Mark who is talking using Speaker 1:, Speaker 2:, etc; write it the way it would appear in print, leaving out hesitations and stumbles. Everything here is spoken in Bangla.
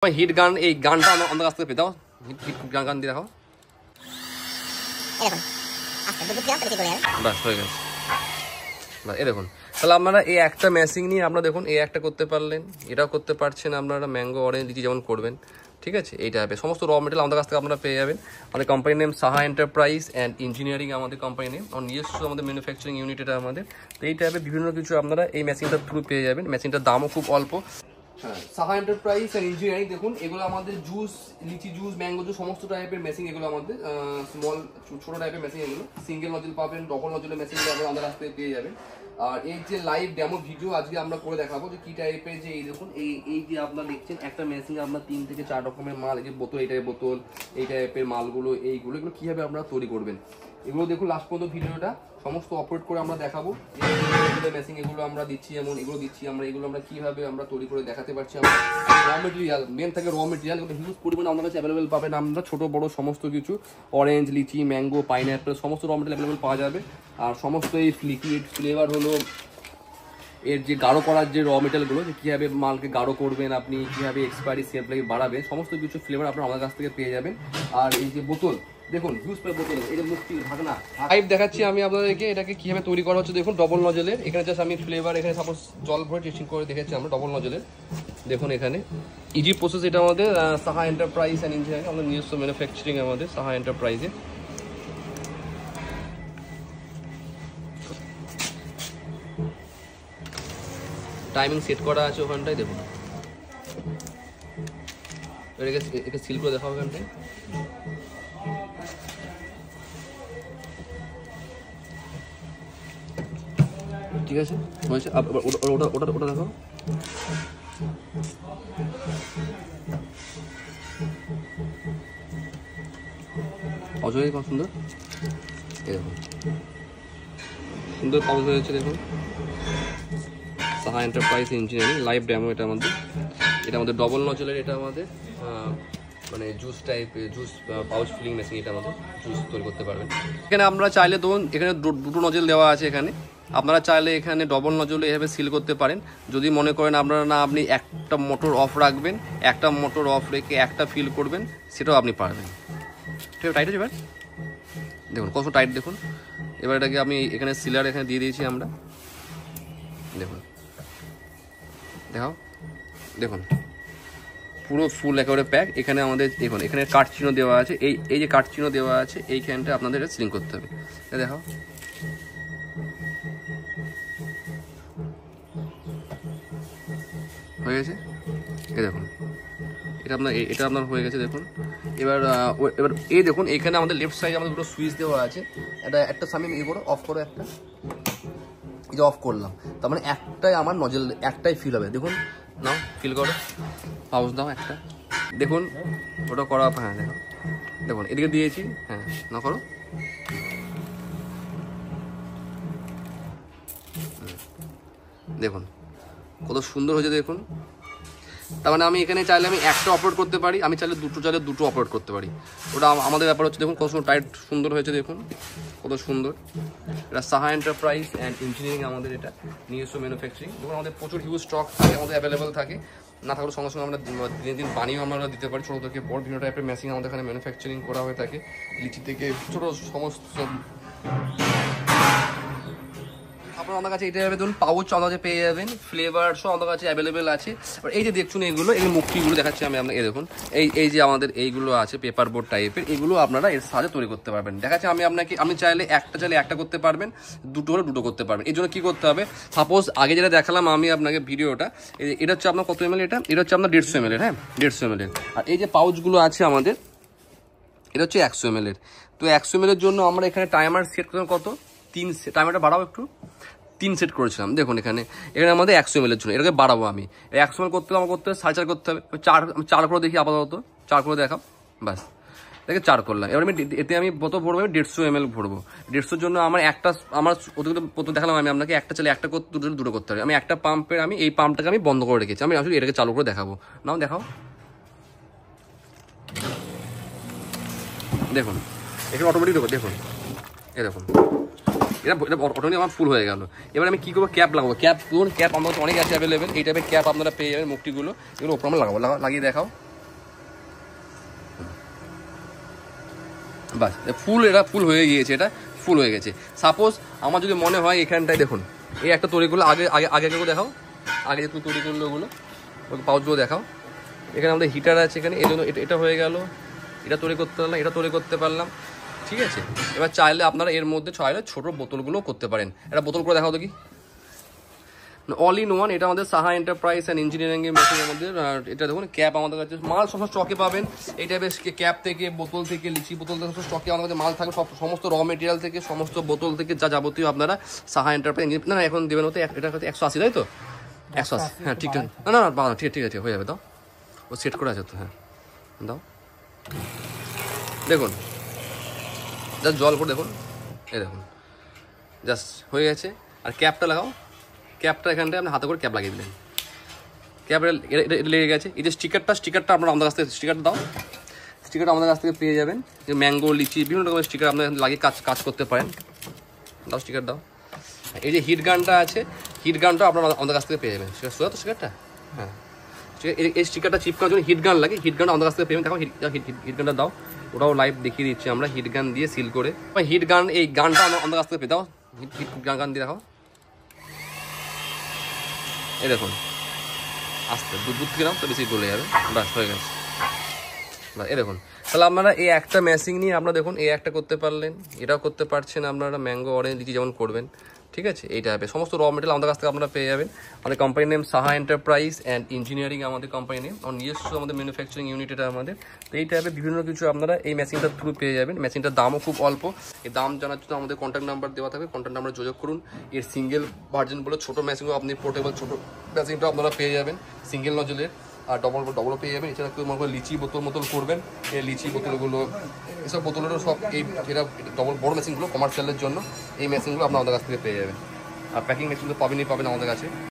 Speaker 1: হিট গান, এই গানটা আমাদের কাছ থেকে পেয়ে দাও। হিট গান দিয়ে দেখাও। বাস হয়ে গেছে। এই দেখুন, তাহলে আপনারা এই একটা ম্যাচিং নিয়ে আপনারা দেখুন এই একটা করতে পারলেন, এটাও করতে পারছেন আপনারা, ম্যাঙ্গো অরেঞ্জ লিচি যেমন করবেন, ঠিক আছে। এই টাইপের সমস্ত র মেটেরিয়াল আমাদের কাছ থেকে আপনারা পেয়ে যাবেন। আমাদের কোম্পানির name Saha enterprise and engineering, আমাদের কোম্পানির নেম। আর নিজস্ব আমাদের ম্যানুফ্যাকচারিং ইউনিট এটা আমাদের। তো এই টাইপের বিভিন্ন কিছু আপনারা এই মেশিনটার থ্রু পেয়ে যাবেন। মেশিনটার দামও খুব অল্প। সাহা এন্টারপ্রাইজ অ্যান্ড ইঞ্জিনিয়ারিং দেখুন, এগুলো আমাদের জুস, লিচি জুস, ম্যাঙ্গো জুস সমস্ত টাইপের মেশিন এগুলো আমাদের। স্মল ছোটো টাইপের মেশিন এগুলো। সিঙ্গেল নজল পাবেন, ডবল নজলের মেশিন আমাদের কাছ থেকে পেয়ে যাবেন। আর এই যে লাইভ ডেমো ভিডিও আজকে আমরা করে দেখাবো যে কি টাইপের, যে এই দেখুন এই যে আপনারা দেখছেন একটা মেশিনে আপনার 3 থেকে 4 রকমের মাল, এই যে বোতল, এই টাইপের বোতল, এই টাইপের মালগুলো, এগুলো কীভাবে আপনারা তৈরি করবেন এগুলো দেখুন লাস্ট পর্যন্ত ভিডিওটা সমস্ত অপারেট করে আমরা দেখাবো। মেশিন এগুলো আমরা দিচ্ছি, এমন এগুলো দিচ্ছি আমরা, এগুলো আমরা কীভাবে আমরা তৈরি করে দেখাতে পারছি। আমরা র মেটেরিয়াল, মেন থাকে র মেটেরিয়াল, এগুলো হিউজ পরিমাণে আমাদের কাছে অ্যাভেলেবেল পাবেন। আমরা ছোটো বড়ো সমস্ত কিছু, অরেঞ্জ, লিচি, ম্যাঙ্গো, পাইনঅ্যাপেল সমস্ত র মেটেরিয়াল অ্যাভেলেবেল পাওয়া যাবে। আর সমস্ত এই লিকুইড ফ্লেভার হলো এর যে গাঢ় করার যে র মেটেরিয়ালগুলো, যে কীভাবে মালকে গাঢ় করবেন আপনি, কীভাবে এক্সপায়ারি সেফ লাইফ বাড়াবেন, সমস্ত কিছু ফ্লেভার আপনারা আমাদের কাছ থেকে পেয়ে যাবেন। আর এই যে বোতল দেখুন, হিউজ পে বোতল, এই যে মুক্তি ঢাকনা পাইপ দেখাচ্ছি আমি আপনাদেরকে, এটাকে কীভাবে তৈরি করা হচ্ছে দেখুন। ডবল নজলের, এখানে জাস্ট আমি ফ্লেভার, এখানে সাপোজ জল ভরে টেস্টিং করে দেখেছি আমরা ডবল নজলের। দেখুন এখানে ইজি প্রসেস, এটা আমাদের সাহা এন্টারপ্রাইজ অ্যান্ড ইঞ্জিনিয়ারিং, আমাদের নিজস্ব ম্যানুফ্যাকচারিং আমাদের সাহা এন্টারপ্রাইজে। টাইমিং সেট করা আছে ওখানটায়, দেখুন এটাকে সিল করে দেখাও ওখানটায়। ঠিক আছে, হয়েছে। ওটা দেখো, অজয় কত সুন্দর, এই দেখুন সুন্দর পাউজ হয়েছে দেখুন। Saha enterprise engineering live demo এটা আমাদের ডবল নজলের, এটা আমাদের মানে জুস টাইপের জুস পাউচ ফিলিং মেশিন, এটা আমাদের জুস তৈরি করতে পারবেন। এখানে আমরা চাইলে ধরুন এখানে দুটো নজল দেওয়া আছে, এখানে আপনারা চাইলে এখানে ডবল নজলে এভাবে সিল করতে পারেন। যদি মনে করেন আপনারা না, আপনি একটা মোটর অফ রাখবেন, একটা মোটর অফ রেখে একটা ফিল করবেন, সেটাও আপনি পারবেন। ঠিক আছে, টাইট হচ্ছে এবার দেখুন কত টাইট দেখুন। এবার এটাকে আমি এখানে সিলার এখানে দিয়ে দিয়েছি আমরা, দেখুন দেখাও, দেখুন পুরো ফুল একেবারে প্যাক। এখানে আমাদের দেখুন এখানে কাঠ চিহ্ন দেওয়া আছে, এই যে কাঠ চিহ্ন দেওয়া আছে এইখানটা আপনাদের এটা সিলিং করতে হবে। দেখাও, হয়ে গেছে। এই দেখুন এটা আপনার হয়ে গেছে দেখুন। এবার এই দেখুন এখানে আমাদের লেফট সাইডে আমাদের দুটো সুইচ দেওয়া আছে। একটা সামনে ইয়ে করো, অফ করো, একটা এই যে অফ করলাম, তার মানে একটাই আমার নজল, একটাই ফিল হবে। দেখুন নাও ফিল করো, পাউজ দাও একটা, দেখুন ওটা করা। হ্যাঁ দেখো, দেখুন এদিকে দিয়েছি, হ্যাঁ না করো, দেখুন কত সুন্দর হয়েছে দেখুন। তার মানে আমি এখানে চাইলে আমি একটা অপারেট করতে পারি, আমি চাইলে দুটো অপারেট করতে পারি, ওটা আমাদের ব্যাপার হচ্ছে। দেখুন কত সুন্দর টাইট সুন্দর হয়েছে দেখুন, কত সুন্দর। এটা সাহা এন্টারপ্রাইজ অ্যান্ড ইঞ্জিনিয়ারিং আমাদের এটা নিজস্ব ম্যানুফ্যাকচারিং। দেখুন আমাদের প্রচুর হিউজ স্টক থাকে, আমাদের অ্যাভেলেবেল থাকে। না থাকলে সঙ্গে সঙ্গে আমরা দিন বানিয়েও আমরা দিতে পারি। ছোটো থেকে বড় বিভিন্ন টাইপের মেশিন আমাদের এখানে ম্যানুফ্যাকচারিং করা হয়ে থাকে, লিচি থেকে ছোটো সমস্ত। আপনার আমাদের কাছে এটা ধরুন পাউচ আমাদের কাছে পেয়ে যাবেন, ফ্লেভার সব আমাদের কাছে অ্যাভেলেবেল আছে। এই যে দেখুন এইগুলো, এই মুক্তিগুলো দেখাচ্ছি আমি আপনাকে, দেখুন এই যে আমাদের এইগুলো আছে পেপার বোর্ড টাইপের, এগুলো আপনারা এর সাহায্যে তৈরি করতে পারবেন। দেখাচ্ছি আমি আপনাকে, আপনি চাইলে একটা করতে পারবেন, দুটো করতে পারবেন। এই জন্য কী করতে হবে, সাপোজ আগে যেটা দেখালাম আমি আপনাকে ভিডিওটা, এটা হচ্ছে আপনার কত ml, এটা হচ্ছে আপনার 150 ml, হ্যাঁ 150 ml। আর এই যে পাউচগুলো আছে আমাদের, এটা হচ্ছে 100 ml। তো 100 ml জন্য আমরা এখানে টাইমার সেট করলাম কত, 3 সেট। টাইমারটা বাড়াবো একটু, 3 সেট করেছিলাম। দেখুন এখানে আমাদের 100 ml জন্য, এটাকে বাড়াবো আমি। 100 ml করতে হবে, আমার করতে হবে 4.5 করতে হবে। 4 করে দেখি আপাতত, 4 করে দেখাও, ব্যাস এটাকে 4 করলাম। এবার এতে আমি কত ভরবো, 150 ml ভরবো। 150 জন্য আমার প্রথম দেখালাম আমি আপনাকে, একটা চাইলে একটা করতে, দুটো করতে হবে। আমি একটা পাম্পের, আমি এই পাম্পটাকে আমি বন্ধ করে রেখেছি, আমি আসলে এটাকে চালু করে দেখাবো। নাও দেখাও, দেখুন এখানে অটোমেটিক দেখুন, এই দেখুন এটা অটোমেটিক আমার ফুল হয়ে গেল। এবার আমি কী করবো, ক্যাপ লাগাবো। ক্যাপ আমার অনেক আছে অ্যাভেলেবেল, এই টাইপের ক্যাপ আপনারা পেয়ে যাবেন। মুক্তিগুলো এগুলো ওপর আমরা লাগিয়ে দেখাও। বাস ফুল, এটা ফুল হয়ে গিয়েছে, এটা ফুল হয়ে গেছে। সাপোজ আমার যদি মনে হয় এখানটায় দেখুন এই একটা তৈরি করলো, আগে আগে আগে আগে দেখাও, আগে যে তুমি তৈরি করলো ওগুলো ওই পাউচগুলো দেখাও। এখানে আমাদের হিটার আছে এখানে, এই জন্য এটা হয়ে গেল, এটা তৈরি করতে পারলাম, এটা তৈরি করতে পারলাম, ঠিক আছে। এবার চাইলে আপনারা এর মধ্যে চাইলে ছোটো বোতলগুলোও করতে পারেন। একটা বোতল করে দেখাও দেখি, অল ইন ওয়ান। এটা আমাদের সাহা এন্টারপ্রাইজ অ্যান্ড ইঞ্জিনিয়ারিং এর মেশিনের মধ্যে। এটা দেখুন ক্যাপ আমাদের কাছে মাল সব স্টকে পাবেন। এইটা বেশ ক্যাপ থেকে, বোতল থেকে, লিচি বোতল থেকে সব স্টকে আমাদের কাছে মাল থাকবে, সব সমস্ত র মেটেরিয়াল থেকে, সমস্ত বোতল থেকে যা যাবতীয় আপনারা সাহা এন্টারপ্রাইজ। না না এখন দেবেন হতে এটা হচ্ছে 180, তাই তো? 180, হ্যাঁ ঠিক আছে। না না না ঠিক ঠিক আছে, হয়ে যাবে, দাও ও সেট করে আছে তো, হ্যাঁ দাও। দেখুন জাস্ট জল করে দেখুন, এই দেখুন জাস্ট হয়ে গেছে। আর ক্যাপটা লাগাও, ক্যাপটা এখানটায় আপনি হাতে করে ক্যাপ লাগিয়ে দিলেন, ক্যাপ লেগে গেছে। এই যে স্টিকারটা আপনারা আমাদের কাছ থেকে স্টিকারটা দাও, স্টিকারটা আমাদের কাছ থেকে পেয়ে যাবেন। যে ম্যাঙ্গো, লিচি বিভিন্ন রকমের স্টিকার আপনার লাগিয়ে কাজ করতে পারেন। দাও স্টিকার দাও। এই যে হিট গানটা আছে, হিট গানটা আপনারা আমাদের কাছ থেকে পেয়ে যাবেন। সোজা তো স্টিকারটা, হ্যাঁ ঠিক আছে। এই স্টিকারটা চিপকানোর জন্য হিট গান লাগে, হিট গানটা আমাদের কাছ থেকে পেয়ে যাবেন। দেখো হিট গানটা দাও, ওটাও লাইভ দেখিয়ে দিচ্ছি আমরা, হিট গান দিয়ে সিল করে। হিট গান, এই গানটা আমাদের কাছ থেকে পেয়ে দাও, হিট গান দিয়ে দেখাও। এই দেখুন আস্তে দুধ থেকে নাও তো বেশি গলে যাবে, ব্যাস হয়ে গেছে। এই দেখুন, তাহলে আপনারা এই একটা ম্যাশিং নিয়ে আপনারা দেখুন এই একটা করতে পারলেন, এটাও করতে পারছেন আপনারা, ম্যাঙ্গো, অরেঞ্জ, লিচি যেমন করবেন, ঠিক আছে। এইটা হবে সমস্ত র মেটেরিয়াল আমাদের কাছ থেকে আপনারা পেয়ে যাবেন। আমাদের কোম্পানির name Saha enterprise and engineering, আমাদের কোম্পানি নেম, আমার নিজস্ব আমাদের ম্যানুফ্যাকচারিং ইউনিট এটা আমাদের। তো এইটা হবে বিভিন্ন কিছু আপনারা এই মেশিনটার থ্রু পেয়ে যাবেন। মেশিনটার দামও খুব অল্প। এই দাম জানার জন্য আমাদের কন্ট্যাক্ট নাম্বার দেওয়া থাকবে, কন্ট্যাক্ট নাম্বার যোগাযোগ করুন। এর সিঙ্গেল ভার্জন বলে ছোটো মেশিনও আপনি পোর্টেবল ছোটো মেশিনটাও আপনারা পেয়ে যাবেন সিঙ্গেল নজলের, আর ডবল পেয়ে যাবেন। এছাড়া কেউ মনে করে লিচি বোতল করবেন, এই লিচি বোতলগুলো, এসব বোতলেরও সব এই যেটা ডবল বড় মেশিনগুলো কমার্শিয়ালের জন্য, এই মেশিনগুলো আপনার আমাদের কাছ থেকে পেয়ে যাবেন। আর প্যাকিং মেশিনগুলো পাবেন আমাদের কাছে।